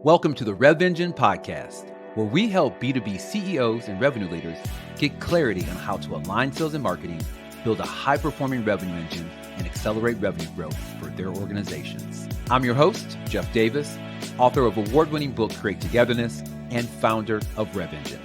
Welcome to the Rev Engine podcast, where we help B2B CEOs and revenue leaders get clarity on how to align sales and marketing, build a high-performing revenue engine, and accelerate revenue growth for their organizations. I'm your host, Jeff Davis, author of award-winning book Create Togetherness and founder of Rev Engine.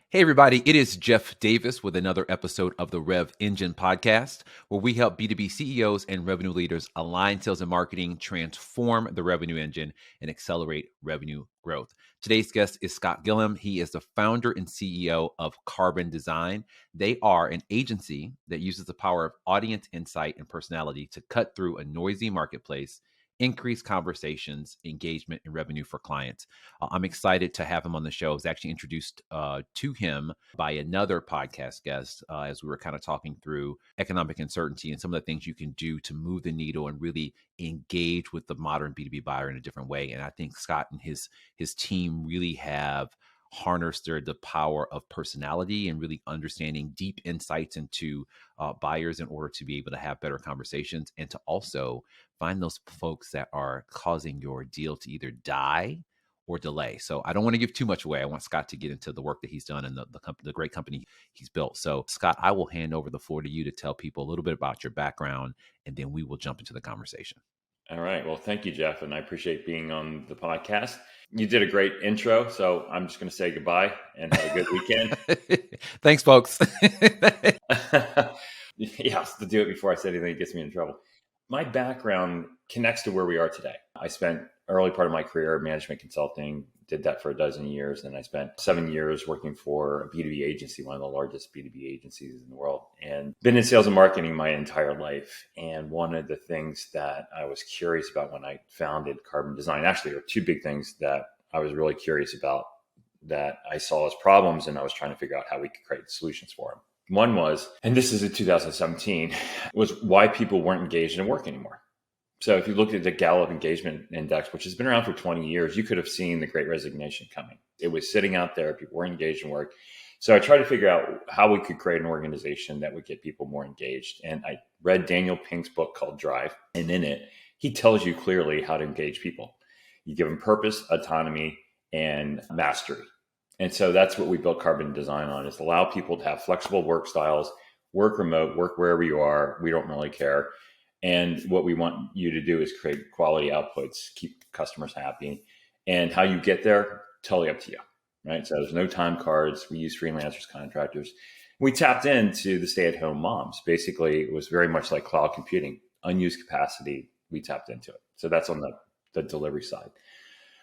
Hey everybody, it is Jeff Davis with another episode of the Rev Engine podcast, where we help B2B CEOs and revenue leaders align sales and marketing, transform the revenue engine, and accelerate revenue growth. Today's guest is Scott Gillum. He is the founder and CEO of Carbon Design. They are an agency that uses the power of audience insight and personality to cut through a noisy marketplace, increase conversations, engagement, and revenue for clients. I'm excited to have him on the show. I was actually introduced to him by another podcast guest as we were kind of talking through economic uncertainty and some of the things you can do to move the needle and really engage with the modern B2B buyer in a different way. And I think Scott and his team really have harnessed the power of personality and really understanding deep insights into buyers in order to be able to have better conversations and to also find those folks that are causing your deal to either die or delay. So I don't want to give too much away. I want Scott to get into the work that he's done and the great company he's built. So Scott, I will hand over the floor to you to tell people a little bit about your background, and then we will jump into the conversation. All right. Well, thank you, Jeff. And I appreciate being on the podcast. You did a great intro. So I'm just going to say goodbye and have a good weekend. Thanks, folks. Yes, to do it before I say anything gets me in trouble. My background connects to where we are today. I spent early part of my career management consulting, did that for a dozen years. And I spent 7 years working for a B2B agency, one of the largest B2B agencies in the world, and been in sales and marketing my entire life. And one of the things that I was curious about when I founded Carbon Design, actually, there are two big things that I was really curious about that I saw as problems, and I was trying to figure out how we could create solutions for them. One was, and this is in 2017, was why people weren't engaged in work anymore. So if you looked at the Gallup Engagement Index, which has been around for 20 years, you could have seen the Great Resignation coming. It was sitting out there. People weren't engaged in work. So I tried to figure out how we could create an organization that would get people more engaged. And I read Daniel Pink's book called Drive. And in it, he tells you clearly how to engage people. You give them purpose, autonomy, and mastery. And so that's what we built Carbon Design on, is allow people to have flexible work styles, work remote, work wherever you are. We don't really care. And what we want you to do is create quality outputs, keep customers happy. And how you get there, totally up to you, right? So there's no time cards. We use freelancers, contractors. We tapped into the stay-at-home moms. Basically, it was very much like cloud computing, unused capacity. We tapped into it. So that's on the delivery side.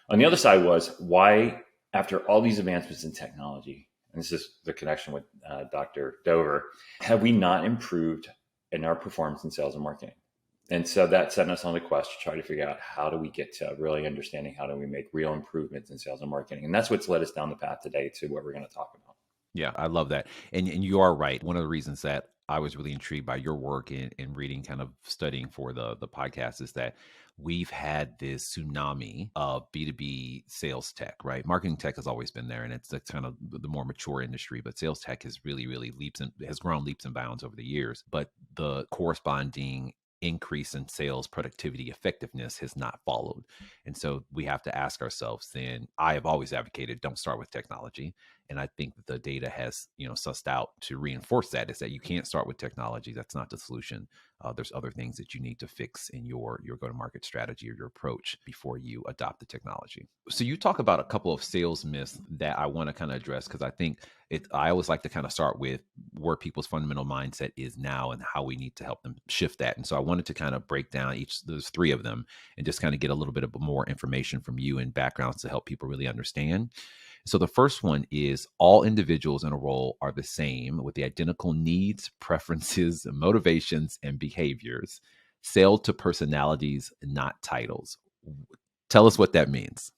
On the other side was why, after all these advancements in technology, and this is the connection with Dr. Dover, have we not improved in our performance in sales and marketing? And so that set us on the quest to try to figure out how do we get to really understanding how do we make real improvements in sales and marketing. And that's what's led us down the path today to what we're going to talk about. Yeah, I love that. And you are right. One of the reasons that I was really intrigued by your work in reading, kind of studying for the podcast, is that we've had this tsunami of B2B sales tech, right? Marketing tech has always been there, and it's kind of the more mature industry, but sales tech has really has grown leaps and bounds over the years. But the corresponding increase in sales productivity effectiveness has not followed. And so we have to ask ourselves then, I have always advocated, don't start with technology. And I think that the data has, sussed out to reinforce that, is that you can't start with technology. That's not the solution. There's other things that you need to fix in your go-to-market strategy or your approach before you adopt the technology. So you talk about a couple of sales myths that I want to kind of address, because I think I always like to kind of start with where people's fundamental mindset is now and how we need to help them shift that. And so I wanted to kind of break down those three of them and just kind of get a little bit of more information from you and backgrounds to help people really understand. So the first one is all individuals in a role are the same with the identical needs, preferences, motivations, and behaviors. Sell to personalities, not titles. Tell us what that means.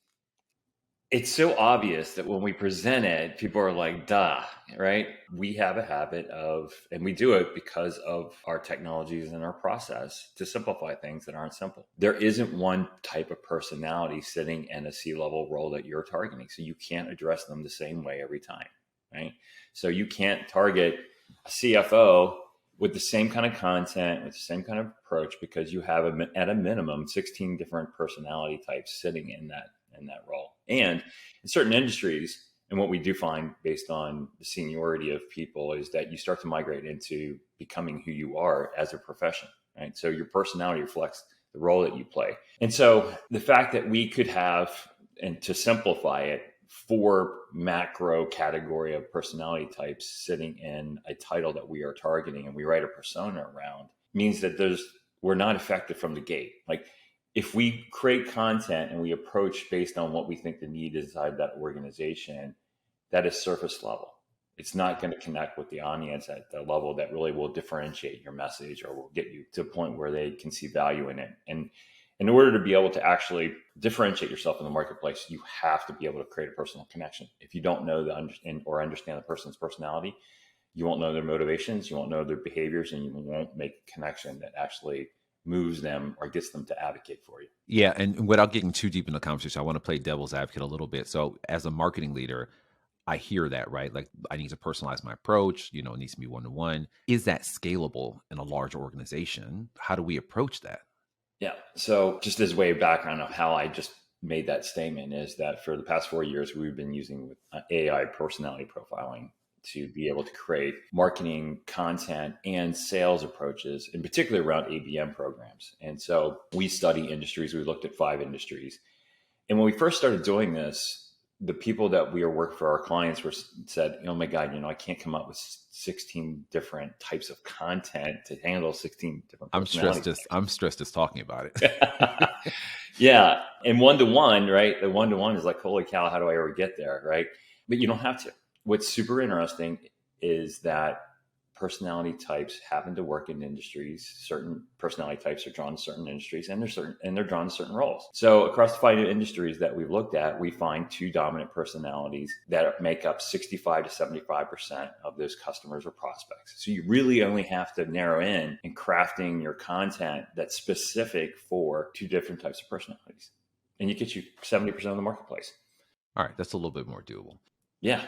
It's so obvious that when we present it, people are like, duh, right? We have a habit of, and we do it because of our technologies and our process to simplify things that aren't simple. There isn't one type of personality sitting in a C-level role that you're targeting. So you can't address them the same way every time, right? So you can't target a CFO with the same kind of content, with the same kind of approach, because you have at a minimum 16 different personality types sitting in that role. And in certain industries, and what we do find based on the seniority of people is that you start to migrate into becoming who you are as a profession, right? So your personality reflects the role that you play. And so the fact that we could have, and to simplify it, 4 macro category of personality types sitting in a title that we are targeting and we write a persona around means that we're not effective from the gate. Like if we create content and we approach based on what we think the need is inside that organization, that is surface level. It's not going to connect with the audience at the level that really will differentiate your message or will get you to a point where they can see value in it. And in order to be able to actually differentiate yourself in the marketplace, you have to be able to create a personal connection. If you don't know or understand the person's personality, you won't know their motivations, you won't know their behaviors, and you won't make a connection that actually moves them or gets them to advocate for you. Yeah. And without getting too deep in the conversation, I want to play devil's advocate a little bit. So as a marketing leader, I hear that, right? Like I need to personalize my approach, it needs to be one-to-one. Is that scalable in a large organization? How do we approach that? Yeah. So just as way of background of how I just made that statement is that for the past 4 years, we've been using AI personality profiling to be able to create marketing content and sales approaches, in particular around ABM programs. And so we study industries. We looked at 5 industries. And when we first started doing this, the people that we are working for, our clients, said, "Oh my God, I can't come up with 16 different types of content to handle 16 different personalities." I'm stressed just talking about it. Yeah. And one-to-one, right? The one-to-one is like, holy cow, how do I ever get there? Right. But you don't have to. What's super interesting is that personality types happen to work in industries. Certain personality types are drawn to certain industries and they're drawn to certain roles. So across the 5 industries that we've looked at, we find 2 dominant personalities that make up 65 to 75% of those customers or prospects. So you really only have to narrow in crafting your content that's specific for 2 different types of personalities. And you get you 70% of the marketplace. All right. That's a little bit more doable. Yeah.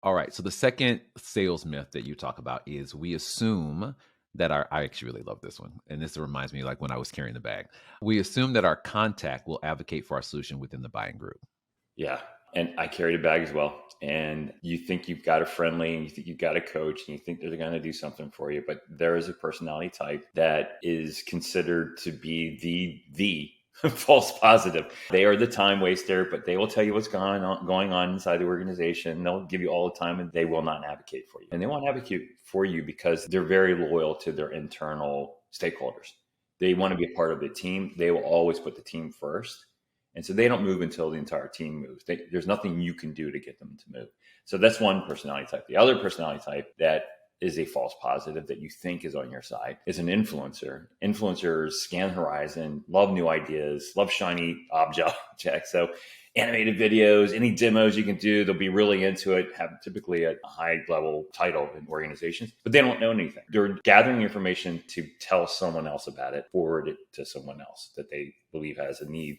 All right. So the second sales myth that you talk about is we assume that I actually really love this one. And this reminds me like when I was carrying the bag. We assume that our contact will advocate for our solution within the buying group. Yeah. And I carried a bag as well. And you think you've got a friendly and you think you've got a coach and you think they're going to do something for you. But there is a personality type that is considered to be the false positive. They are the time waster, but they will tell you what's going on inside the organization. They'll give you all the time and they will not advocate for you. And they won't advocate for you because they're very loyal to their internal stakeholders. They want to be a part of the team. They will always put the team first. And so they don't move until the entire team moves. There's nothing you can do to get them to move. So that's one personality type. The other personality type that is a false positive that you think is on your side is an influencer. Influencers scan horizon, love new ideas, love shiny objects. So animated videos, any demos you can do, they'll be really into it, have typically a high level title in organizations, but they don't know anything. They're gathering information to tell someone else about it, forward it to someone else that they believe has a need.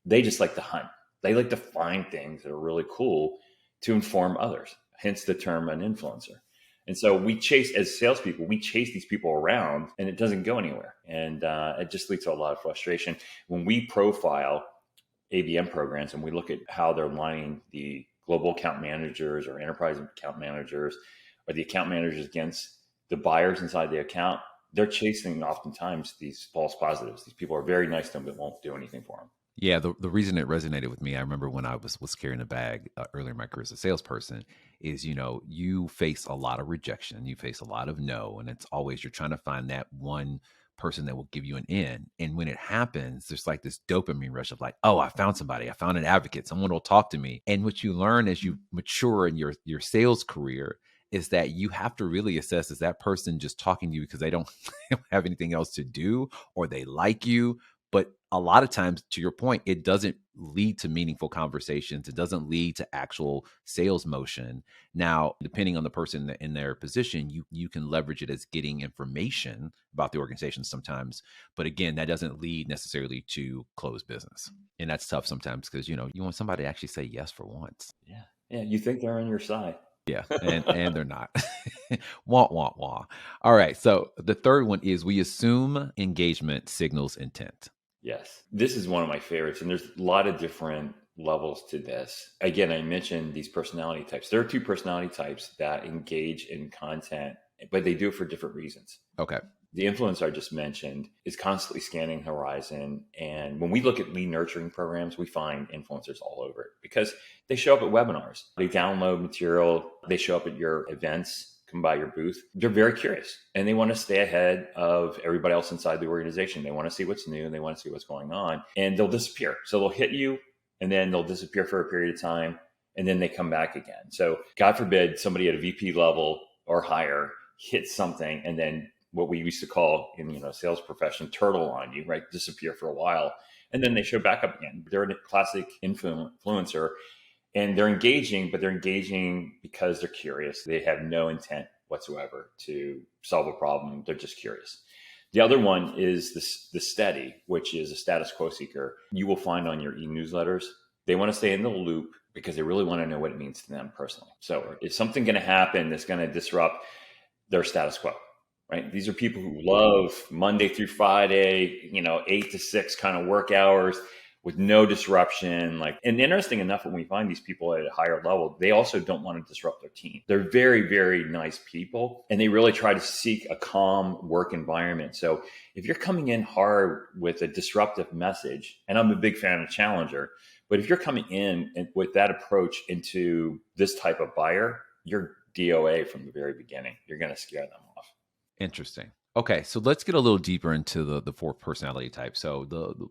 They just like to hunt. They like to find things that are really cool to inform others, hence the term an influencer. And so as salespeople, we chase these people around and it doesn't go anywhere. And it just leads to a lot of frustration. When we profile ABM programs and we look at how they're lining the global account managers or enterprise account managers or the account managers against the buyers inside the account, they're chasing oftentimes these false positives. These people are very nice to them, but won't do anything for them. Yeah, the reason it resonated with me, I remember when I was carrying a bag earlier in my career as a salesperson, is you face a lot of rejection, you face a lot of no, and it's always you're trying to find that one person that will give you an in. And when it happens, there's like this dopamine rush of like, oh, I found somebody, I found an advocate, someone will talk to me. And what you learn as you mature in your sales career is that you have to really assess, is that person just talking to you because they don't have anything else to do or they like you? But a lot of times, to your point, it doesn't lead to meaningful conversations. It doesn't lead to actual sales motion. Now, depending on the person in their position, you can leverage it as getting information about the organization sometimes. But again, that doesn't lead necessarily to close business. And that's tough sometimes because, you want somebody to actually say yes for once. Yeah. Yeah. You think they're on your side. Yeah, and they're not. Wah, wah, wah. All right, so the third one is we assume engagement signals intent. Yes. This is one of my favorites. And there's a lot of different levels to this. Again, I mentioned these personality types. There are two personality types that engage in content, but they do it for different reasons. Okay. The influencer I just mentioned is constantly scanning horizon. And when we look at lead nurturing programs, we find influencers all over it because they show up at webinars, they download material, they show up at your events, come by your booth. They're very curious and they want to stay ahead of everybody else inside the organization. They want to see what's new and they want to see what's going on, and they'll disappear. So they'll hit you and then they'll disappear for a period of time and then they come back again. So God forbid somebody at a VP level or higher hits something and then what we used to call in sales profession, turtle on you, right? Disappear for a while. And then they show back up again. They're a classic influencer and they're engaging, but they're engaging because they're curious. They have no intent whatsoever to solve a problem. They're just curious. The other one is the steady, which is a status quo seeker. You will find on your e-newsletters, they want to stay in the loop because they really want to know what it means to them personally. So is something going to happen that's going to disrupt their status quo? Right? These are people who love Monday through Friday, 8 to 6 kind of work hours with no disruption. And interesting enough, when we find these people at a higher level, they also don't want to disrupt their team. They're very, very nice people, and they really try to seek a calm work environment. So if you're coming in hard with a disruptive message, and I'm a big fan of Challenger, but if you're coming in and with that approach into this type of buyer, you're DOA from the very beginning. You're going to scare them off. Interesting. Okay, so let's get a little deeper into the four personality types. So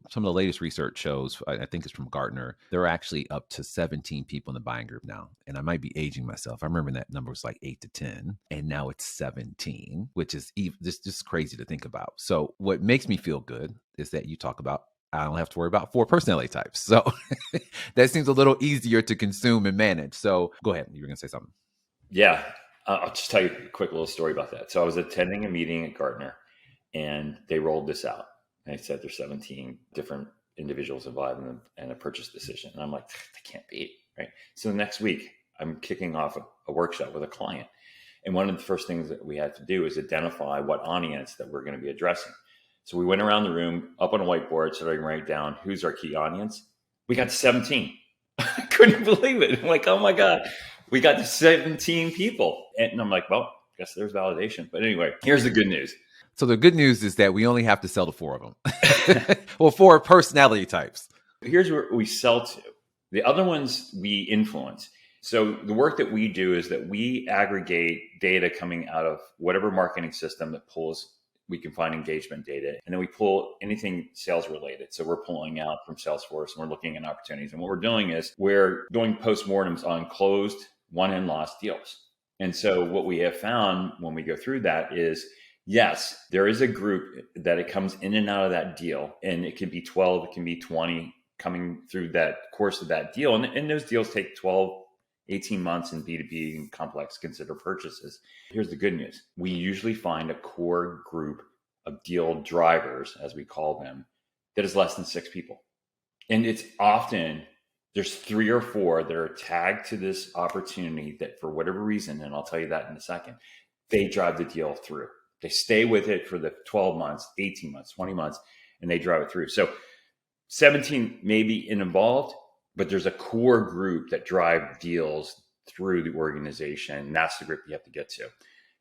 some of the latest research shows, I think it's from Gartner, there are actually up to 17 people in the buying group now. And I might be aging myself. I remember that number was like 8 to 10, and now it's 17, which is just crazy to think about. So what makes me feel good is that you talk about I don't have to worry about four personality types. So that seems a little easier to consume and manage. So go ahead. You were going to say something. Yeah. I'll just tell you a quick little story about that. So I was attending a meeting at Gartner and they rolled this out. And they said there's 17 different individuals involved in a purchase decision. And I'm like, that can't be, right? So the next week, I'm kicking off a workshop with a client. And one of the first things that we had to do is identify what audience that we're going to be addressing. So we went around the room, up on a whiteboard, so I can write down who's our key audience. We got to 17. I couldn't believe it. I'm like, oh my God. We got to 17 people. And I'm like, well, I guess there's validation. But anyway, here's the good news. So the good news is that we only have to sell to 4 of them. Well, 4 personality types. Here's where we sell to. The other ones we influence. So the work that we do is that we aggregate data coming out of whatever marketing system that we can find engagement data. And then we pull anything sales related. So we're pulling out from Salesforce and we're looking at opportunities. And what we're doing is we're doing postmortems on closed won and lost deals. And so what we have found when we go through that is, yes, there is a group that it comes in and out of that deal. And it can be 12, it can be 20 coming through that course of that deal. And those deals take 12, 18 months in B2B and complex consider purchases. Here's the good news. We usually find a core group of deal drivers, as we call them, that is less than 6 people. And it's often there's 3 or 4 that are tagged to this opportunity that for whatever reason, and I'll tell you that in a second, they drive the deal through. They stay with it for the 12 months, 18 months, 20 months, and they drive it through. So 17 may be involved, but there's a core group that drive deals through the organization. And that's the group you have to get to.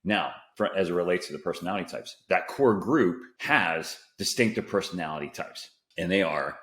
Now, as it relates to the personality types, that core group has distinctive personality types, and they are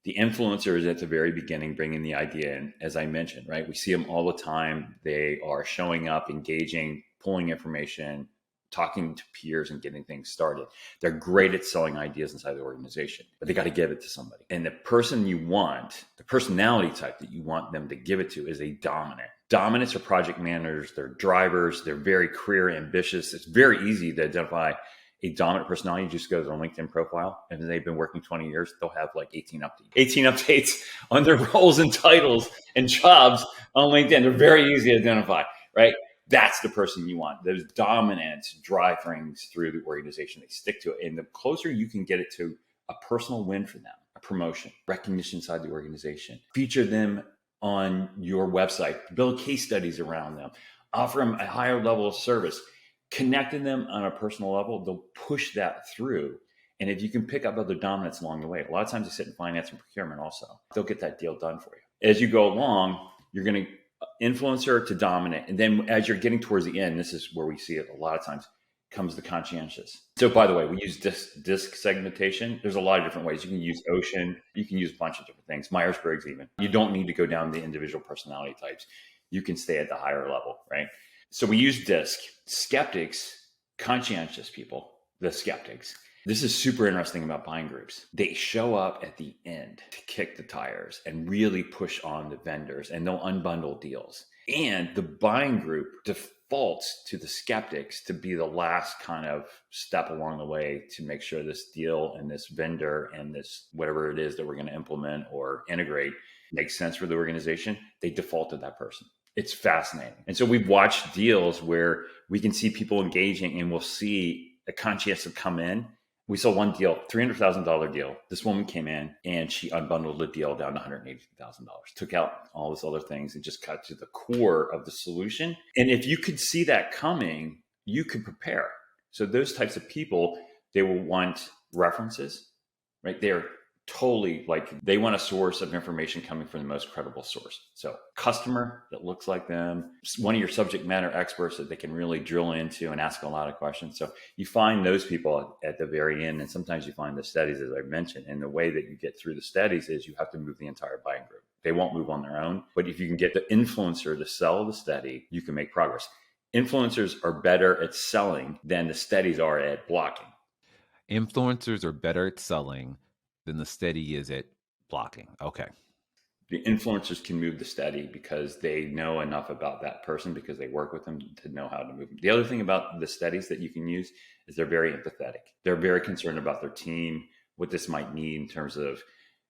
the influencers at the very beginning, bringing the idea in, as I mentioned, right? We see them all the time. They are showing up, engaging, pulling information, talking to peers and getting things started. They're great at selling ideas inside the organization, but they got to give it to somebody. And the person you want, the personality type that you want them to give it to is a dominant. Dominants are project managers. They're drivers. They're very career ambitious. It's very easy to identify a dominant personality. You just go to their LinkedIn profile, and they've been working 20 years. They'll have like 18 updates on their roles and titles and jobs on LinkedIn. They're very easy to identify, right? That's the person you want. Those dominant drive things through the organization. They stick to it. And the closer you can get it to a personal win for them, a promotion, recognition inside the organization, feature them on your website, build case studies around them, offer them a higher level of service, connecting them on a personal level. They'll push that through. And if you can pick up other dominants along the way, a lot of times they sit in finance and procurement also, they'll get that deal done for you. As you go along, you're going to influencer to dominant. And then as you're getting towards the end, this is where we see it a lot of times, comes the conscientious. So by the way, we use disc segmentation. There's a lot of different ways. You can use Ocean. You can use a bunch of different things. Myers-Briggs even. You don't need to go down the individual personality types. You can stay at the higher level, right? So we use disc. Skeptics, conscientious people, the skeptics. This is super interesting about buying groups. They show up at the end to kick the tires and really push on the vendors, and they'll unbundle deals. And the buying group defaults to the skeptics to be the last kind of step along the way to make sure this deal and this vendor and this whatever it is that we're going to implement or integrate makes sense for the organization. They default to that person. It's fascinating. And so we've watched deals where we can see people engaging, and we'll see a conscientious come in. We saw one deal, $300,000 deal. This woman came in and she unbundled the deal down to $180,000, took out all these other things and just cut to the core of the solution. And if you could see that coming, you could prepare. So those types of people, they will want references, right? They're totally like, they want a source of information coming from the most credible source. So customer that looks like them, one of your subject matter experts that they can really drill into and ask a lot of questions. So you find those people at the very end. And sometimes you find the studies, as I mentioned, and the way that you get through the studies is you have to move the entire buying group. They won't move on their own, but if you can get the influencer to sell the study, you can make progress. Influencers are better at selling than the studies are at blocking. Influencers are better at selling than the steady is at blocking. Okay. The influencers can move the steady because they know enough about that person because they work with them to know how to move them. The other thing about the studies that you can use is they're very empathetic. They're very concerned about their team, what this might mean in terms of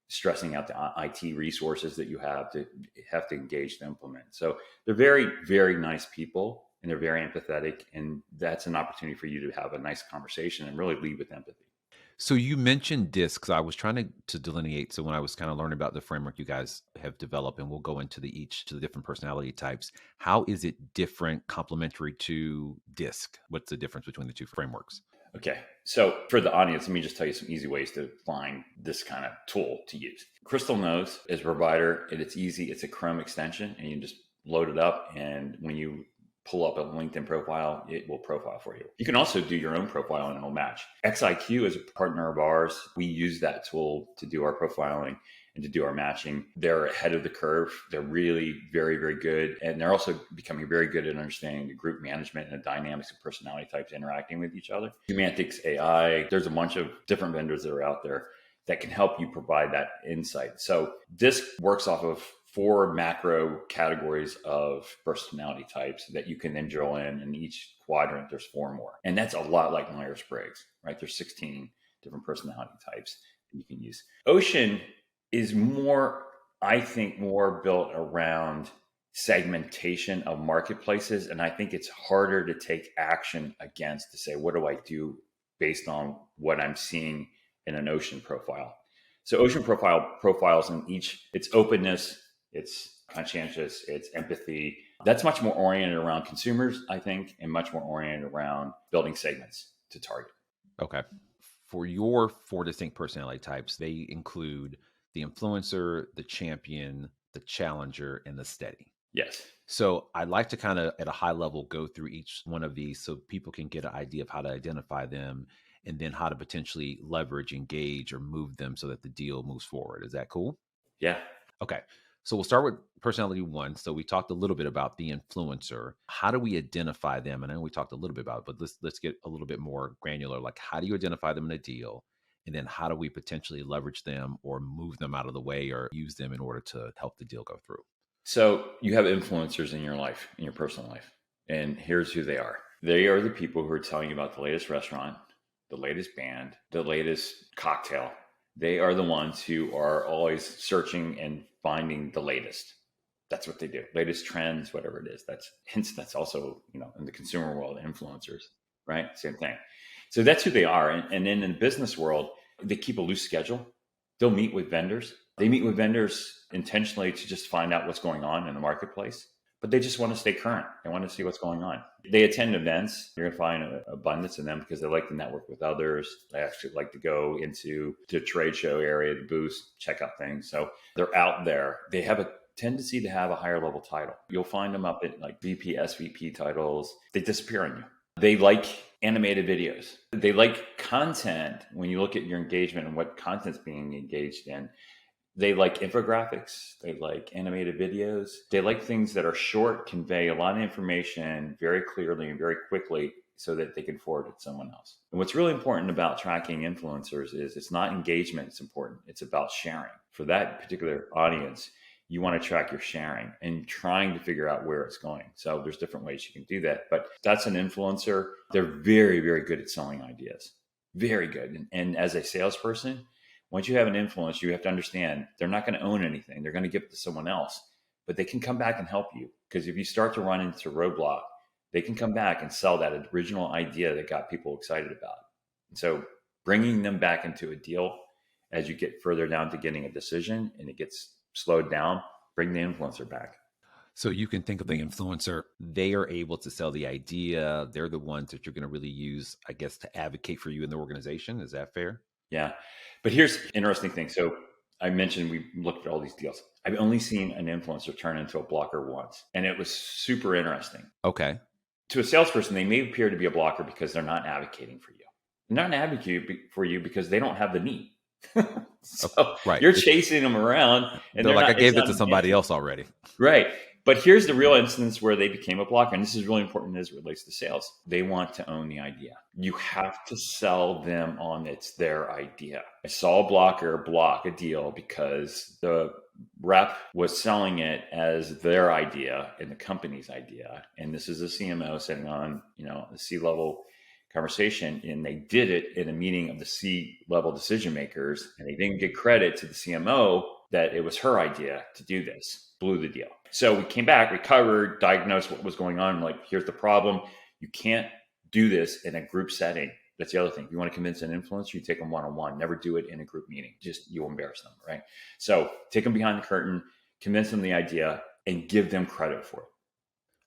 stressing out the IT resources that you have to engage to implement. So they're very, very nice people, and they're very empathetic. And that's an opportunity for you to have a nice conversation and really lead with empathy. So you mentioned discs. I was trying to delineate. So when I was kind of learning about the framework you guys have developed, and we'll go into the different personality types. How is it different, complementary to disc? What's the difference between the two frameworks? Okay. So for the audience, let me just tell you some easy ways to find this kind of tool to use. Crystal Knows is a provider, and it's easy. It's a Chrome extension, and you just load it up. And when you pull up a LinkedIn profile, it will profile for you. You can also do your own profile and it'll match. XIQ is a partner of ours. We use that tool to do our profiling and to do our matching. They're ahead of the curve. They're really very, very good. And they're also becoming very good at understanding the group management and the dynamics of personality types interacting with each other. Semantics AI, there's a bunch of different vendors that are out there that can help you provide that insight. So this works off of 4 macro categories of personality types that you can then drill in each quadrant, there's 4 more. And that's a lot like Myers-Briggs, right? There's 16 different personality types that you can use. Ocean is more, I think, more built around segmentation of marketplaces. And I think it's harder to take action against to say, what do I do based on what I'm seeing in an Ocean profile? So Ocean profiles in each, it's openness, it's conscientious, it's empathy. That's much more oriented around consumers, I think, and much more oriented around building segments to target. Okay. For your 4 distinct personality types, they include the influencer, the champion, the challenger, and the steady. Yes. So I'd like to kind of at a high level go through each one of these so people can get an idea of how to identify them and then how to potentially leverage, engage, or move them so that the deal moves forward. Is that cool? Yeah. Okay. So we'll start with personality 1. So we talked a little bit about the influencer. How do we identify them? And I know we talked a little bit about it, but let's get a little bit more granular. Like, how do you identify them in a deal? And then how do we potentially leverage them or move them out of the way or use them in order to help the deal go through? So you have influencers in your life, in your personal life. And here's who they are. They are the people who are telling you about the latest restaurant, the latest band, the latest cocktail. They are the ones who are always searching and finding the latest. That's what they do. Latest trends, whatever it is. That's also, in the consumer world, influencers, right? Same thing. So that's who they are. And then in the business world, they keep a loose schedule. They'll meet with vendors. They meet with vendors intentionally to just find out what's going on in the marketplace. but they just want to stay current. They want to see what's going on. They attend events. You're going to find an abundance of them because they like to network with others. They actually like to go into the trade show area, the booths, check out things. So they're out there. They have a tendency to have a higher level title. You'll find them up at like VP, SVP titles. They disappear on you. They like animated videos. They like content. When you look at your engagement and what content's being engaged in, they like infographics. They like animated videos. They like things that are short, convey a lot of information very clearly and very quickly so that they can forward it to someone else. And what's really important about tracking influencers is it's not engagement that's important. It's about sharing. For that particular audience, you want to track your sharing and trying to figure out where it's going. So there's different ways you can do that. But that's an influencer. They're very, very good at selling ideas. Very good. And as a salesperson, once you have an influence, you have to understand they're not going to own anything. They're going to give it to someone else, but they can come back and help you. Because if you start to run into a roadblock, they can come back and sell that original idea that got people excited about it. And so bringing them back into a deal as you get further down to getting a decision and it gets slowed down, bring the influencer back. So you can think of the influencer, they are able to sell the idea. They're the ones that you're going to really use, I guess, to advocate for you in the organization. Is that fair? Yeah. But here's an interesting thing. So I mentioned we looked at all these deals. I've only seen an influencer turn into a blocker once, and it was super interesting. Okay. To a salesperson, they may appear to be a blocker because they're not advocating for you. They're not advocating for you because they don't have the need. So right. You're chasing them around. And they're like, not, I gave it to somebody else already. Right. But here's the real instance where they became a blocker. And this is really important as it relates to sales. They want to own the idea. You have to sell them on it's their idea. I saw a blocker block a deal because the rep was selling it as their idea and the company's idea. And this is a CMO sitting on, a C-level conversation, and they did it in a meeting of the C-level decision makers, and they didn't give credit to the CMO that it was her idea to do this. Blew the deal. So we came back, recovered, diagnosed what was going on. Like, here's the problem. You can't do this in a group setting. That's the other thing. If you want to convince an influencer, you take them one-on-one. Never do it in a group meeting. Just, you'll embarrass them, right? So take them behind the curtain, convince them the idea, and give them credit for it.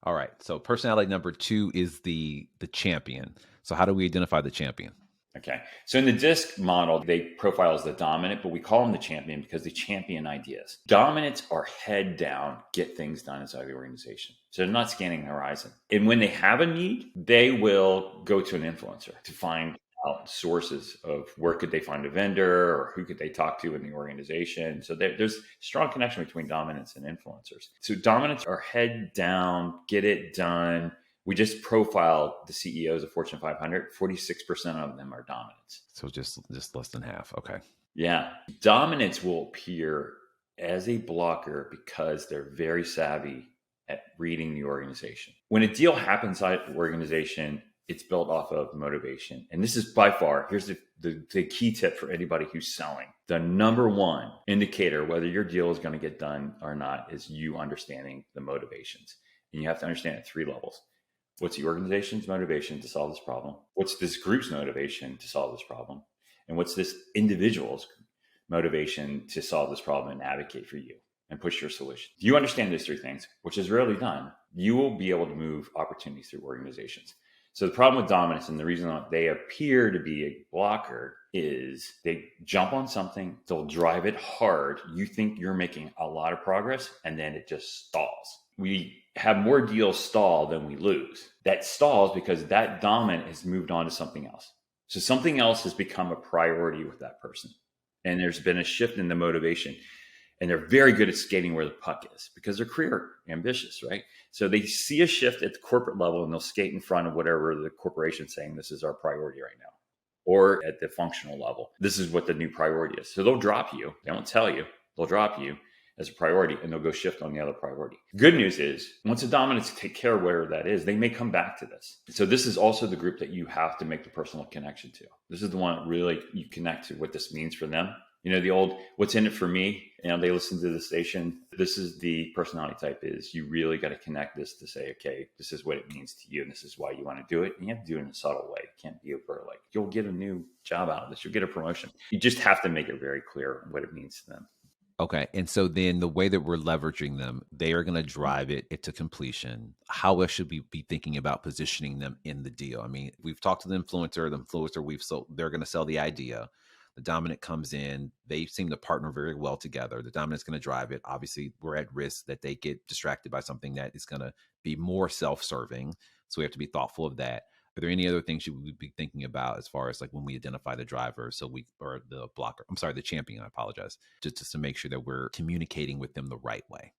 All right. So personality number 2 is the champion. So how do we identify the champion? Okay. So in the DISC model, they profile as the dominant, but we call them the champion because they champion ideas. Dominants are head down, get things done inside the organization. So they're not scanning the horizon. And when they have a need, they will go to an influencer to find out sources of where could they find a vendor or who could they talk to in the organization. So there's strong connection between dominants and influencers. So dominants are head down, get it done. We just profiled the CEOs of Fortune 500. 46% of them are dominants. So just less than half. Okay. Yeah. Dominants will appear as a blocker because they're very savvy at reading the organization. When a deal happens inside the organization, it's built off of motivation. And this is by far, here's the key tip for anybody who's selling. The number one indicator whether your deal is going to get done or not is you understanding the motivations. And you have to understand at 3 levels. What's the organization's motivation to solve this problem? What's this group's motivation to solve this problem? And what's this individual's motivation to solve this problem and advocate for you and push your solution? If you understand these 3 things, which is rarely done, you will be able to move opportunities through organizations. So the problem with dominance and the reason they appear to be a blocker is they jump on something, they'll drive it hard. You think you're making a lot of progress, and then it just stalls. We have more deals stall than we lose. That stalls because that dominant has moved on to something else. So something else has become a priority with that person. And there's been a shift in the motivation. And they're very good at skating where the puck is because they're career ambitious, right? So they see a shift at the corporate level and they'll skate in front of whatever the corporation's saying, this is our priority right now. Or at the functional level, this is what the new priority is. So they'll drop you. They won't tell you. They'll drop you as a priority and they'll go shift on the other priority. Good news is once the dominants take care of whatever that is, they may come back to this. So this is also the group that you have to make the personal connection to. This is the one that really you connect to what this means for them. The old, what's in it for me? They listen to the station. This is the personality type is you really got to connect this to say, okay, this is what it means to you. And this is why you want to do it. And you have to do it in a subtle way. It can't be overt. Like you'll get a new job out of this. You'll get a promotion. You just have to make it very clear what it means to them. Okay. And so then the way that we're leveraging them, they are going to drive it to completion. How else should we be thinking about positioning them in the deal? I mean, we've talked to the influencer we've sold, they're going to sell the idea. The dominant comes in, they seem to partner very well together. The dominant's going to drive it. Obviously, we're at risk that they get distracted by something that is going to be more self-serving. So we have to be thoughtful of that. Are there any other things you would be thinking about as far as like when we identify the driver, so we or the blocker? I'm sorry, the champion. I apologize. Just to make sure that we're communicating with them the right way.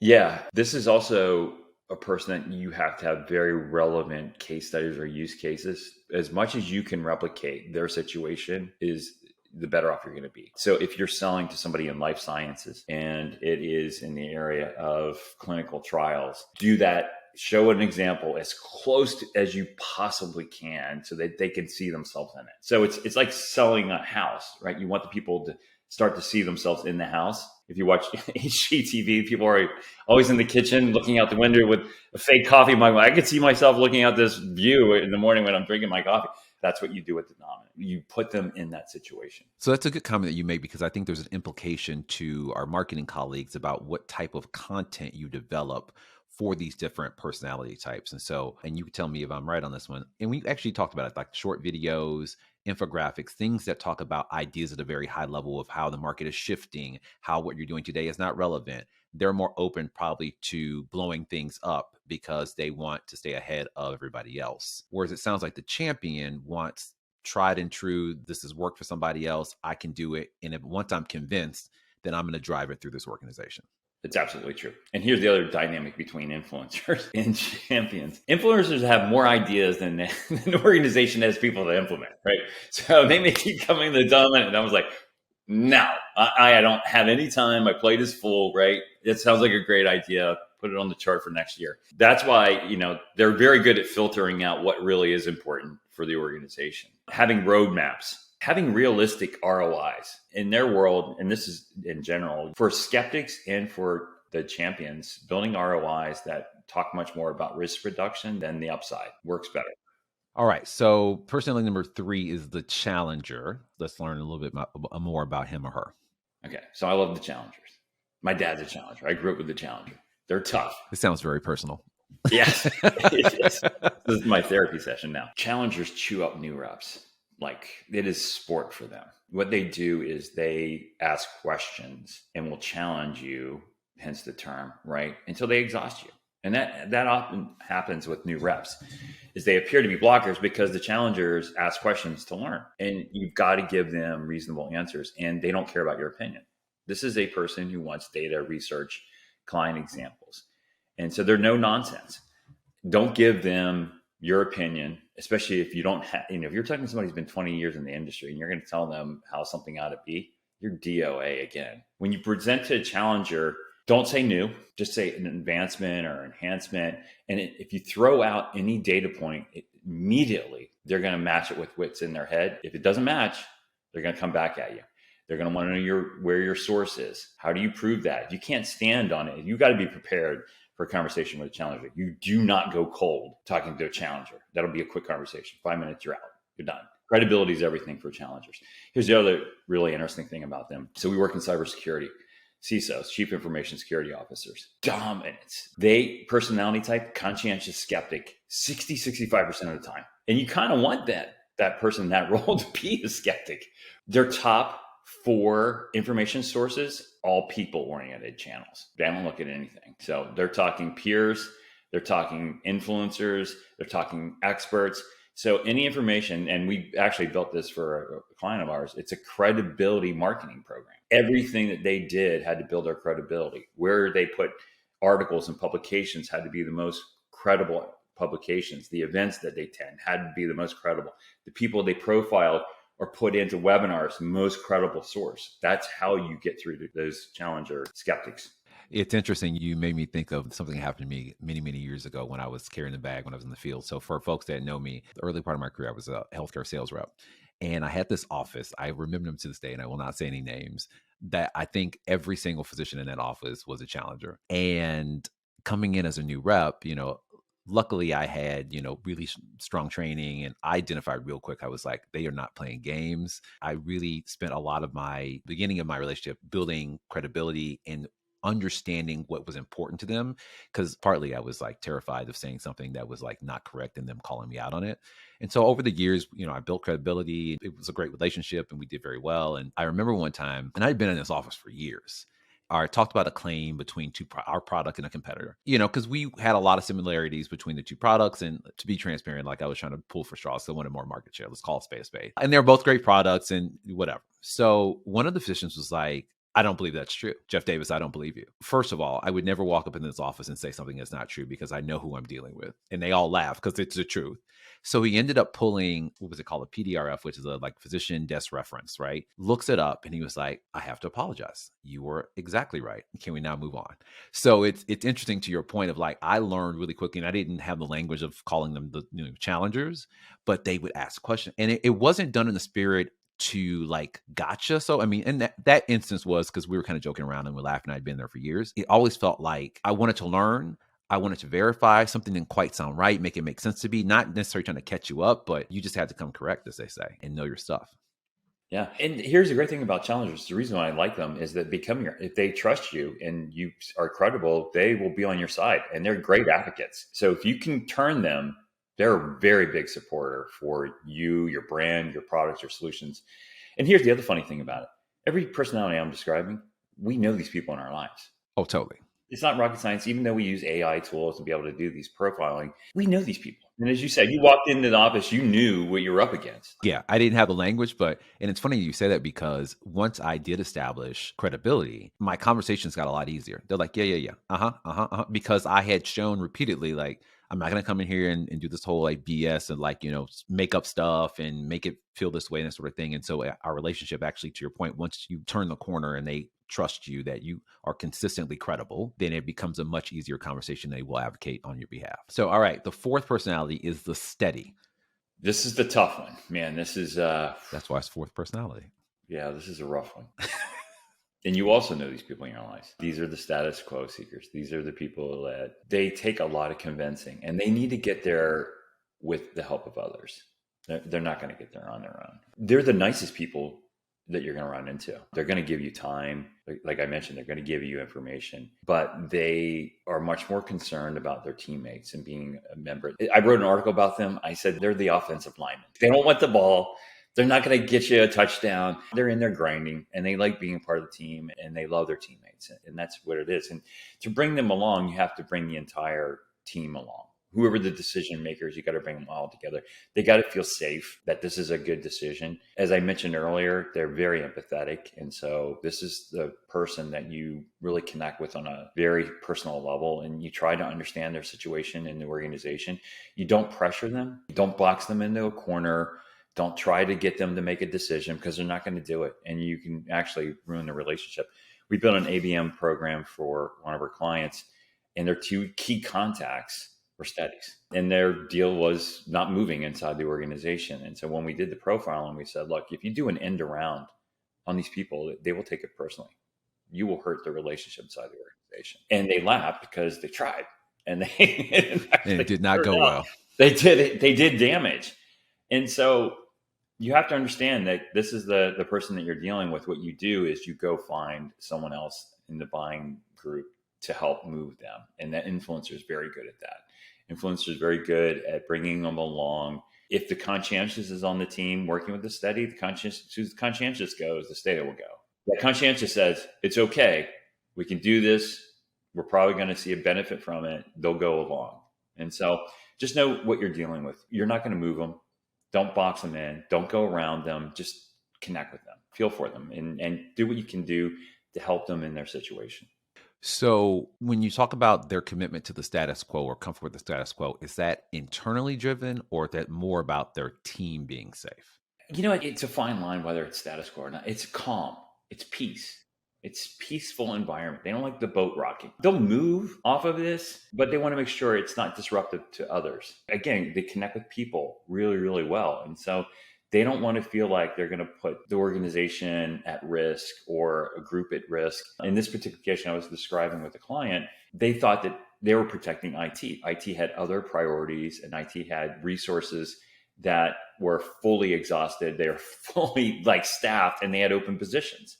Yeah, this is also a person that you have to have very relevant case studies or use cases. As much as you can replicate their situation is the better off you're going to be. So if you're selling to somebody in life sciences and it is in the area of clinical trials, do that. Show an example as close to, as you possibly can so that they can see themselves in it. So it's like selling a house, right? You want the people to start to see themselves in the house. If you watch HGTV, people are always in the kitchen looking out the window with a fake coffee mug. I could see myself looking out this view in the morning when I'm drinking my coffee. That's what you do with the dominant. You put them in that situation. So that's a good comment that you make, because I think there's an implication to our marketing colleagues about what type of content you develop for these different personality types. And so, and you can tell me if I'm right on this one. And we actually talked about it, like short videos, infographics, things that talk about ideas at a very high level of how the market is shifting, how what you're doing today is not relevant. They're more open probably to blowing things up because they want to stay ahead of everybody else. Whereas it sounds like the champion wants tried and true. This has worked for somebody else. I can do it. And if once I'm convinced, then I'm going to drive it through this organization. It's absolutely true. And here's the other dynamic between influencers and champions. Influencers have more ideas than an organization has people to implement, right? So they may keep coming to the dominant. And I was like, no, I don't have any time. My plate is full, right? It sounds like a great idea. Put it on the chart for next year. That's why, they're very good at filtering out what really is important for the organization. Having roadmaps, having realistic ROIs in their world, and this is in general for skeptics and for the champions, building ROIs that talk much more about risk reduction than the upside works better. All right. So personality number 3 is the challenger. Let's learn a little bit more about him or her. Okay. So I love the challengers. My dad's a challenger. I grew up with the challenger. They're tough. It sounds very personal. Yes. This is my therapy session now. Challengers chew up new reps. Like it is sport for them. What they do is they ask questions and will challenge you, hence the term, right? Until they exhaust you. And that often happens with new reps is they appear to be blockers because the challengers ask questions to learn and you've got to give them reasonable answers and they don't care about your opinion. This is a person who wants data, research, client examples. And so they're no nonsense. Don't give them your opinion, especially if you don't have, if you're talking to somebody who's been 20 years in the industry and you're going to tell them how something ought to be, you're DOA again. When you present to a challenger, don't say new, just say an advancement or enhancement. And if you throw out any data point, immediately they're going to match it with what's in their head. If it doesn't match, they're going to come back at you. They're going to want to know where your source is. How do you prove that? You can't stand on it. You got to be prepared for a conversation with a challenger. You do not go cold talking to a challenger. That'll be a quick conversation. 5 minutes, you're out. You're done. Credibility is everything for challengers. Here's the other really interesting thing about them. So we work in cybersecurity. CISOs, Chief Information Security Officers, dominance. They personality type, conscientious skeptic, 65% of the time. And you kind of want that person in that role to be a skeptic. Their top 4 information sources, all people-oriented channels. They don't look at anything. So they're talking peers, they're talking influencers, they're talking experts. So any information, and we actually built this for a client of ours, it's a credibility marketing program. Everything that they did had to build their credibility. Where they put articles and publications had to be the most credible publications. The events that they attend had to be the most credible. The people they profiled or put into webinars, most credible source. That's how you get through to those challenger skeptics. It's interesting. You made me think of something that happened to me many, many years ago when I was carrying the bag when I was in the field. So for folks that know me, the early part of my career, I was a healthcare sales rep. And I had this office. I remember them to this day, and I will not say any names, that I think every single physician in that office was a challenger. And coming in as a new rep, Luckily, I had, really strong training and I identified real quick. I was like, they are not playing games. I really spent a lot of my beginning of my relationship building credibility and understanding what was important to them. Cause partly I was like terrified of saying something that was like not correct and them calling me out on it. And so over the years, I built credibility. It was a great relationship and we did very well. And I remember one time, and I'd been in this office for years. I talked about a claim between our product and a competitor, because we had a lot of similarities between the two products. And to be transparent, like I was trying to pull for straws, so I wanted more market share. Let's call it spade a spade. And they're both great products and whatever. So one of the physicians was like, I don't believe that's true. Jeff Davis, I don't believe you. First of all, I would never walk up in this office and say something that's not true because I know who I'm dealing with. And they all laugh because it's the truth. So he ended up pulling, what was it called? A PDRF, which is a like physician desk reference, right? Looks it up and he was like, I have to apologize. You were exactly right. Can we now move on? So it's interesting to your point of like, I learned really quickly and I didn't have the language of calling them the challengers, but they would ask questions. And it wasn't done in the spirit to like gotcha. So I mean, and that instance was because we were kind of joking around and we're laughing. I'd been there for years. It always felt like I wanted to learn. I wanted to verify something didn't quite sound right, make it make sense to be, not necessarily trying to catch you up, but you just had to come correct, as they say, and know your stuff. Yeah. And here's the great thing about challengers. The reason why I like them is that if they trust you and you are credible, they will be on your side and they're great advocates. So if you can turn them, they're a very big supporter for you, your brand, your products, your solutions. And here's the other funny thing about it. Every personality I'm describing, we know these people in our lives. Oh, totally. It's not rocket science, even though we use AI tools to be able to do these profiling. We know these people. And as you said, you walked into the office, you knew what you were up against. Yeah, I didn't have the language, and it's funny you say that because once I did establish credibility, my conversations got a lot easier. They're like, yeah. Because I had shown repeatedly, like, I'm not going to come in here and do this whole like BS and like, make up stuff and make it feel this way and that sort of thing. And so our relationship actually, to your point, once you turn the corner and they trust you that you are consistently credible, then it becomes a much easier conversation. They will advocate on your behalf. So, all right, the fourth personality is the steady. This is the tough one, man. This is that's why it's fourth personality. Yeah, this is a rough one. And you also know these people in your lives. These are the status quo seekers. These are the people that they take a lot of convincing and they need to get there with the help of others. They're not going to get there on their own. They're the nicest people that you're going to run into. They're going to give you time. Like I mentioned, they're going to give you information, but they are much more concerned about their teammates and being a member. I wrote an article about them. I said, they're the offensive linemen. They don't want the ball. They're not going to get you a touchdown. They're in there grinding and they like being a part of the team and they love their teammates. And that's what it is. And to bring them along, you have to bring the entire team along. Whoever the decision makers, you got to bring them all together. They got to feel safe that this is a good decision. As I mentioned earlier, they're very empathetic. And so this is the person that you really connect with on a very personal level. And you try to understand their situation in the organization. You don't pressure them. You don't box them into a corner. Don't try to get them to make a decision because they're not going to do it. And you can actually ruin the relationship. We built an ABM program for one of our clients, and their two key contacts were steadies. And their deal was not moving inside the organization. And so when we did the profiling, we said, look, if you do an end around on these people, they will take it personally. You will hurt the relationship inside the organization. And they laughed because they tried. And it did not go well. They did damage. And so you have to understand that this is the person that you're dealing with. What you do is you go find someone else in the buying group to help move them. And that influencer is very good at that. Influencer is very good at bringing them along. If the conscientious is on the team working with the steady, the conscientious goes, the steady will go. The conscientious says, it's okay. We can do this. We're probably going to see a benefit from it. They'll go along. And so just know what you're dealing with. You're not going to move them. Don't box them in. Don't go around them. Just connect with them. Feel for them and do what you can do to help them in their situation. So when you talk about their commitment to the status quo or comfort with the status quo, is that internally driven or is that more about their team being safe? You know, it's a fine line whether it's status quo or not. It's calm. It's peace. It's peaceful environment. They don't like the boat rocking. They'll move off of this, but they want to make sure it's not disruptive to others. Again, they connect with people really, really well. And so they don't want to feel like they're going to put the organization at risk or a group at risk. In this particular case I was describing with the client, they thought that they were protecting IT. IT had other priorities, and IT had resources that were fully exhausted. They were fully like staffed, and they had open positions,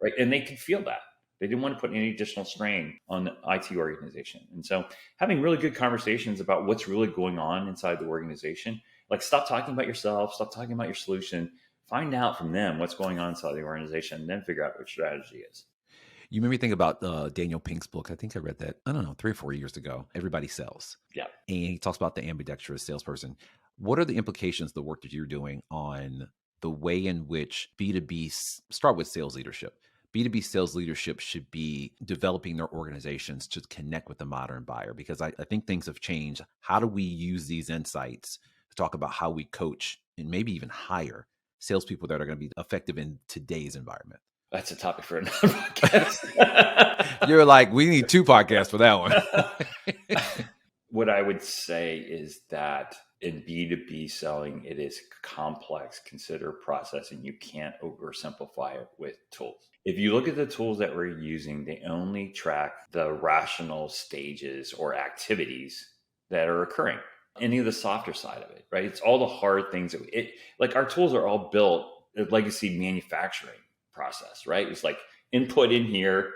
right? And they could feel that. They didn't want to put any additional strain on the IT organization. And so having really good conversations about what's really going on inside the organization, like stop talking about yourself, stop talking about your solution, find out from them what's going on inside the organization, and then figure out what strategy is. You made me think about Daniel Pink's book. I think I read that, I don't know, 3 or 4 years ago. Everybody Sells. Yeah. And he talks about the ambidextrous salesperson. What are the implications of the work that you're doing on the way in which B2B, start with sales leadership? B2B sales leadership should be developing their organizations to connect with the modern buyer, because I think things have changed. How do we use these insights to talk about how we coach and maybe even hire salespeople that are going to be effective in today's environment? That's a topic for another podcast. You're like, we need 2 podcasts for that one. What I would say is that in B2B selling, it is complex, consider process, and you can't oversimplify it with tools. If you look at the tools that we're using, they only track the rational stages or activities that are occurring. Any of the softer side of it, right? It's all the hard things like our tools are all built legacy manufacturing process, right? It's like input in here.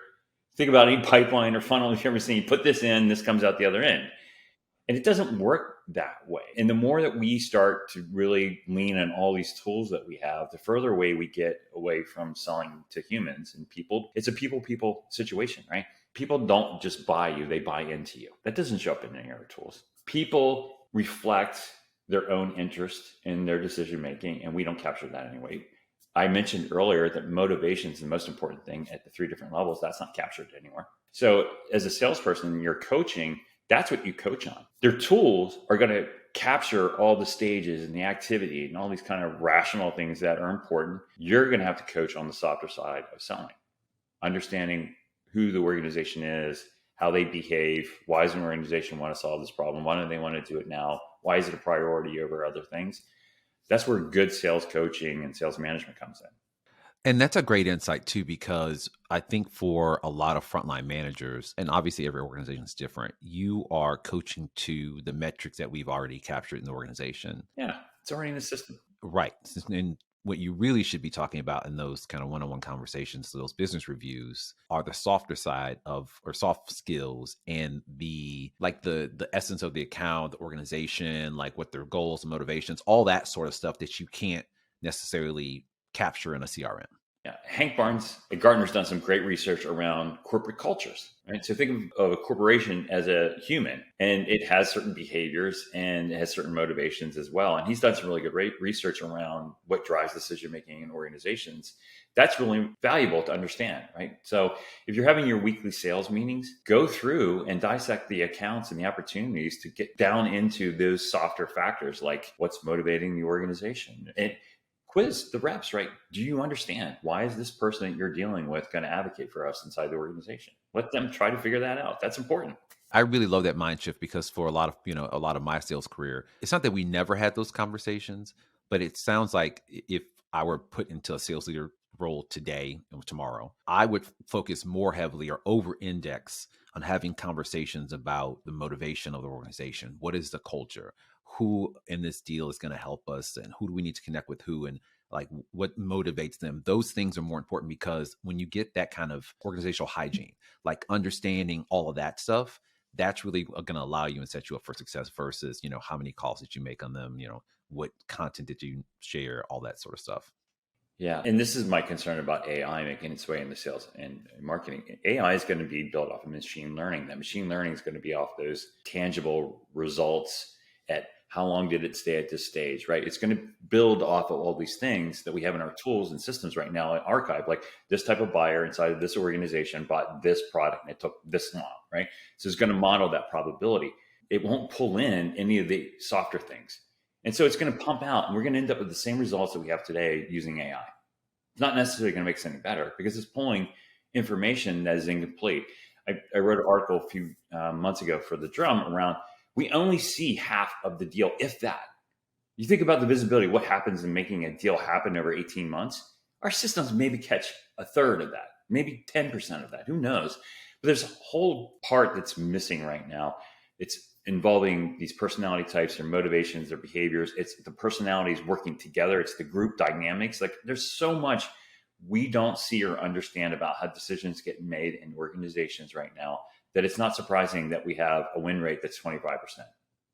Think about any pipeline or funnel you've ever seen. You put this in, this comes out the other end. And it doesn't work that way. And the more that we start to really lean on all these tools that we have, the further away we get away from selling to humans and people. It's a people situation, right? People don't just buy you, they buy into you. That doesn't show up in any other tools. People reflect their own interest in their decision making, and we don't capture that anyway. I mentioned earlier that motivation is the most important thing at the 3 different levels. That's not captured anymore. So as a salesperson, you're coaching, that's what you coach on. Their tools are going to capture all the stages and the activity and all these kind of rational things that are important. You're going to have to coach on the softer side of selling, understanding who the organization is, how they behave. Why does an organization want to solve this problem? Why don't they want to do it now? Why is it a priority over other things? That's where good sales coaching and sales management comes in. And that's a great insight too, because I think for a lot of frontline managers, and obviously every organization is different, you are coaching to the metrics that we've already captured in the organization. Yeah, it's already in the system. Right. And what you really should be talking about in those kind of one-on-one conversations, those business reviews, are the softer side of, or soft skills, and the essence of the account, the organization, like what their goals and motivations, all that sort of stuff that you can't necessarily capture in a CRM. Yeah. Hank Barnes at Gartner's done some great research around corporate cultures, right? So think of a corporation as a human, and it has certain behaviors and it has certain motivations as well. And he's done some really good research around what drives decision-making in organizations. That's really valuable to understand, right? So if you're having your weekly sales meetings, go through and dissect the accounts and the opportunities to get down into those softer factors, like what's motivating the organization. And quiz the reps, right? Do you understand why is this person that you're dealing with going to advocate for us inside the organization? Let them try to figure that out. That's important. I really love that mind shift, because for a lot of my sales career, it's not that we never had those conversations, but it sounds like if I were put into a sales leader role today or tomorrow, I would focus more heavily or over index on having conversations about the motivation of the organization. What is the culture? Who in this deal is going to help us, and who do we need to connect with who, and like what motivates them? Those things are more important, because when you get that kind of organizational hygiene, like understanding all of that stuff, that's really going to allow you and set you up for success versus, how many calls did you make on them? What content did you share? All that sort of stuff. Yeah. And this is my concern about AI making its way into sales and marketing. AI is going to be built off of machine learning. That machine learning is going to be off those tangible results at how long did it stay at this stage, right? It's going to build off of all these things that we have in our tools and systems right now at Archive, like this type of buyer inside of this organization bought this product and it took this long, right? So it's going to model that probability. It won't pull in any of the softer things. And so it's going to pump out, and we're going to end up with the same results that we have today using AI. It's not necessarily going to make something better, because it's pulling information that is incomplete. I wrote an article a few months ago for The Drum around, we only see half of the deal, if that. You think about the visibility, what happens in making a deal happen over 18 months? Our systems maybe catch a third of that, maybe 10% of that, who knows? There's a whole part that's missing right now. It's involving these personality types, their motivations, their behaviors. It's the personalities working together. It's the group dynamics. Like there's so much we don't see or understand about how decisions get made in organizations right now that it's not surprising that we have a win rate that's 25%,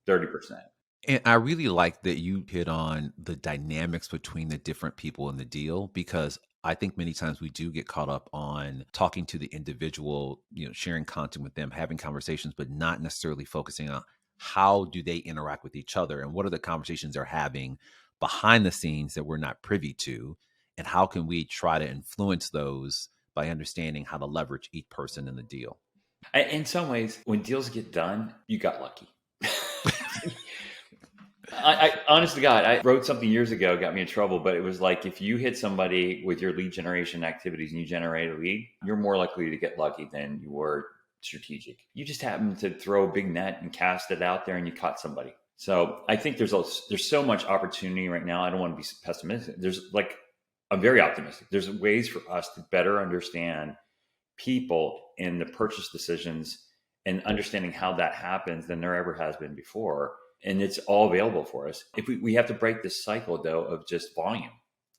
30%. And I really like that you hit on the dynamics between the different people in the deal, because I think many times we do get caught up on talking to the individual, sharing content with them, having conversations, but not necessarily focusing on how do they interact with each other and what are the conversations they're having behind the scenes that we're not privy to, and how can we try to influence those by understanding how to leverage each person in the deal. In some ways, when deals get done, you got lucky. I honest to God, I wrote something years ago, got me in trouble, but it was like if you hit somebody with your lead generation activities and you generate a lead, you're more likely to get lucky than you were strategic. You just happen to throw a big net and cast it out there and you caught somebody. So I think there's so much opportunity right now. I don't want to be pessimistic. I'm very optimistic. There's ways for us to better understand people in the purchase decisions and understanding how that happens than there ever has been before. And it's all available for us. If we have to break this cycle, though, of just volume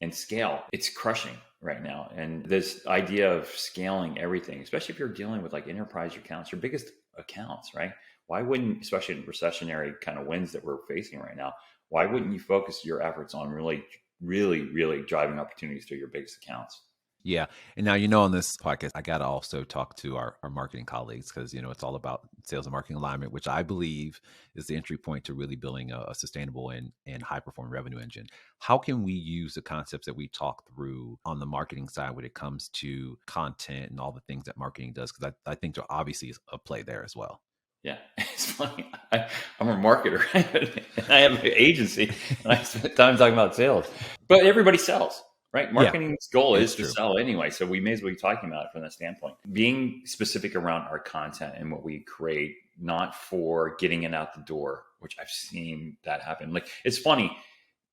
and scale, it's crushing right now. And this idea of scaling everything, especially if you're dealing with like enterprise accounts, your biggest accounts, right? Why wouldn't, especially in recessionary kind of winds that we're facing right now, why wouldn't you focus your efforts on really, really, really driving opportunities to your biggest accounts? Yeah. And now, on this podcast, I got to also talk to our marketing colleagues because, it's all about sales and marketing alignment, which I believe is the entry point to really building a sustainable and high performing revenue engine. How can we use the concepts that we talk through on the marketing side when it comes to content and all the things that marketing does? Because I think there obviously is a play there as well. Yeah, it's funny. I'm a marketer, right? And I have an agency, and I spend time talking about sales. But everybody sells, right? Yeah, Marketing's goal is to true. sell anyway, so we may as well be talking about it from that standpoint. Being specific around our content and what we create, not for getting it out the door, which I've seen that happen. Like it's funny.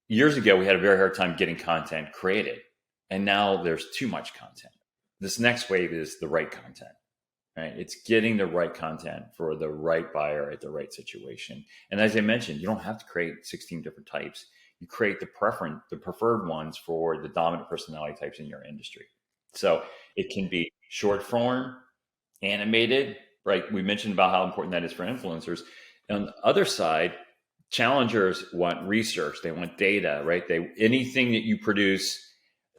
Years ago, we had a very hard time getting content created, and now there's too much content. This next wave is the right content. Right? It's getting the right content for the right buyer at the right situation. And as I mentioned, you don't have to create 16 different types. You create the preferred ones for the dominant personality types in your industry. So it can be short form, animated, right? We mentioned about how important that is for influencers. On the other side, challengers want research. They want data, right? Anything that you produce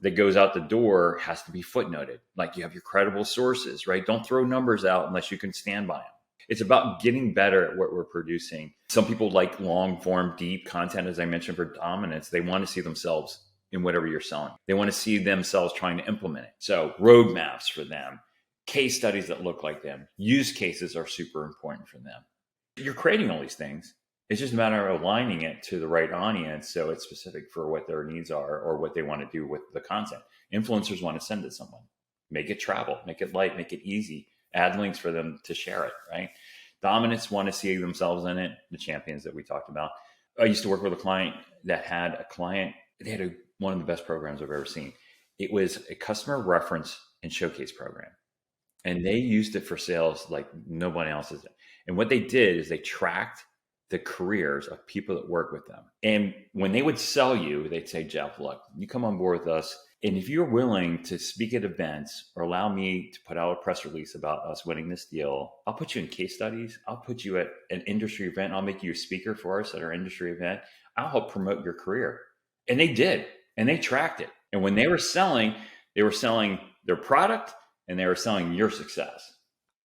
that goes out the door has to be footnoted. Like you have your credible sources, right? Don't throw numbers out unless you can stand by them. It's about getting better at what we're producing. Some people like long form, deep content, as I mentioned, for dominance. They want to see themselves in whatever you're selling. They want to see themselves trying to implement it. So roadmaps for them, case studies that look like them, use cases are super important for them. You're creating all these things. It's just a matter of aligning it to the right audience so it's specific for what their needs are or what they want to do with the content. Influencers want to send it to someone. Make it travel, make it light, make it easy. Add links for them to share it, right? Dominants want to see themselves in it, the champions that we talked about. I used to work with a client that had they had one of the best programs I've ever seen. It was a customer reference and showcase program. And they used it for sales like nobody else is. And what they did is they tracked the careers of people that work with them. And when they would sell you, they'd say, Jeff, look, you come on board with us. And if you're willing to speak at events or allow me to put out a press release about us winning this deal, I'll put you in case studies. I'll put you at an industry event. I'll make you a speaker for us at our industry event. I'll help promote your career. And they did. And they tracked it. And when they were selling their product and they were selling your success.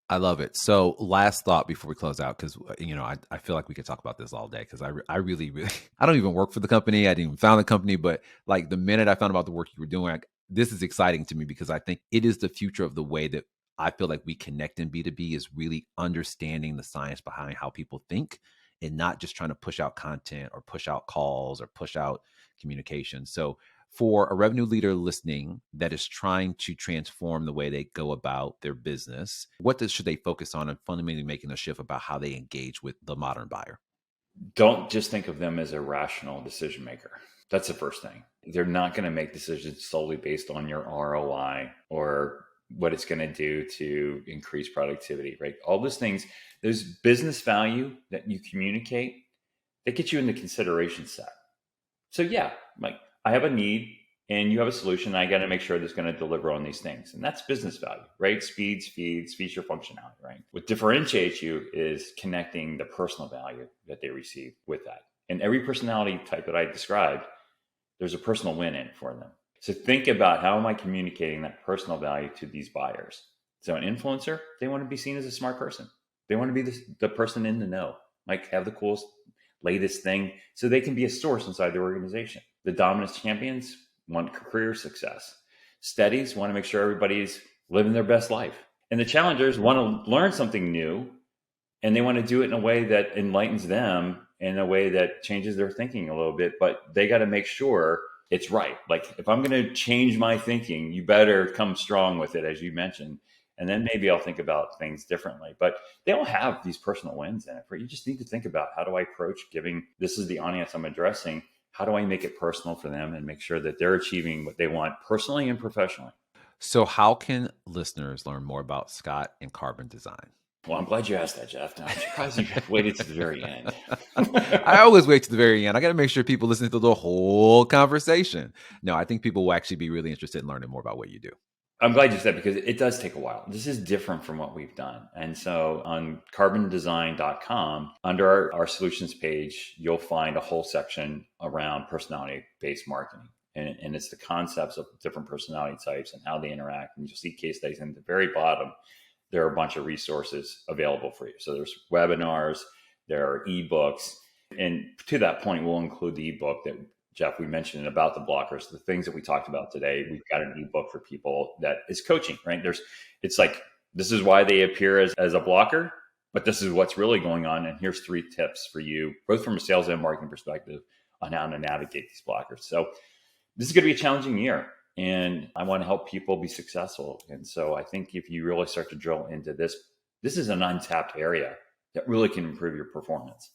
I love it. So last thought before we close out, because, I feel like we could talk about this all day because I really, really, I don't even work for the company. I didn't even found the company, but like the minute I found about the work you were doing, this is exciting to me because I think it is the future of the way that I feel like we connect in B2B is really understanding the science behind how people think and not just trying to push out content or push out calls or push out communication. So for a revenue leader listening that is trying to transform the way they go about their business, should they focus on and fundamentally making a shift about how they engage with the modern buyer? Don't just think of them as a rational decision maker. That's the first thing. They're not going to make decisions solely based on your ROI or what it's going to do to increase productivity, right? All those things, there's business value that you communicate that gets you in the consideration set. So yeah, like I have a need and you have a solution. I got to make sure that's going to deliver on these things. And that's business value, right? Speeds, feature functionality, right? What differentiates you is connecting the personal value that they receive with that. And every personality type that I described, there's a personal win in it for them. So think about, how am I communicating that personal value to these buyers? So an influencer, they want to be seen as a smart person. They want to be the person in the know, like have the coolest, latest thing, so they can be a source inside their organization. The dominance champions want career success. Steadies want to make sure everybody's living their best life. And the challengers want to learn something new, and they want to do it in a way that enlightens them, in a way that changes their thinking a little bit, but they got to make sure it's right. Like if I'm going to change my thinking, you better come strong with it, as you mentioned. And then maybe I'll think about things differently. But they all have these personal wins in it. You just need to think about, how do I approach giving, this is the audience I'm addressing, how do I make it personal for them and make sure that they're achieving what they want personally and professionally? So how can listeners learn more about Scott and Carbon Design? Well, I'm glad you asked that, Jeff. I'm surprised you waited to the very end. I always wait to the very end. I got to make sure people listen to the whole conversation. No, I think people will actually be really interested in learning more about what you do. I'm glad you said, because it does take a while. This is different from what we've done. And so on carbondesign.com, under our solutions page, you'll find a whole section around personality-based marketing. And it's the concepts of different personality types and how they interact. And you'll see case studies. And at the very bottom, there are a bunch of resources available for you. So there's webinars, there are ebooks. And to that point, we'll include the ebook that, Jeff, we mentioned about the blockers, the things that we talked about today. We've got an ebook for people that is coaching, right? It's like, this is why they appear as a blocker, but this is what's really going on. And here's 3 tips for you, both from a sales and marketing perspective, on how to navigate these blockers. So this is going to be a challenging year, and I want to help people be successful. And so I think if you really start to drill into this, this is an untapped area that really can improve your performance.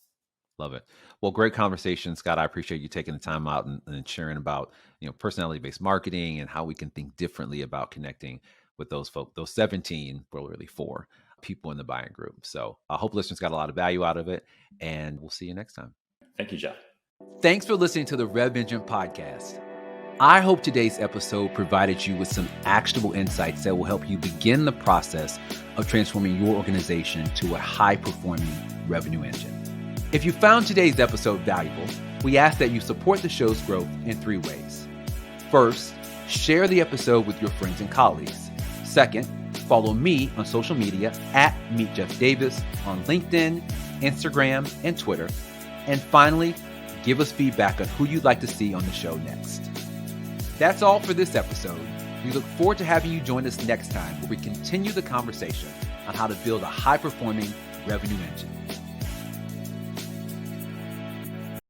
Love it. Well, great conversation, Scott. I appreciate you taking the time out and sharing about, personality-based marketing and how we can think differently about connecting with those folks, those 17, well, really 4 people in the buying group. So I hope listeners got a lot of value out of it, and we'll see you next time. Thank you, Jeff. Thanks for listening to the Rev Engine podcast. I hope today's episode provided you with some actionable insights that will help you begin the process of transforming your organization to a high-performing revenue engine. If you found today's episode valuable, we ask that you support the show's growth in 3 ways. First, share the episode with your friends and colleagues. Second, follow me on social media at Meet Jeff Davis on LinkedIn, Instagram, and Twitter. And finally, give us feedback on who you'd like to see on the show next. That's all for this episode. We look forward to having you join us next time, where we continue the conversation on how to build a high-performing revenue engine.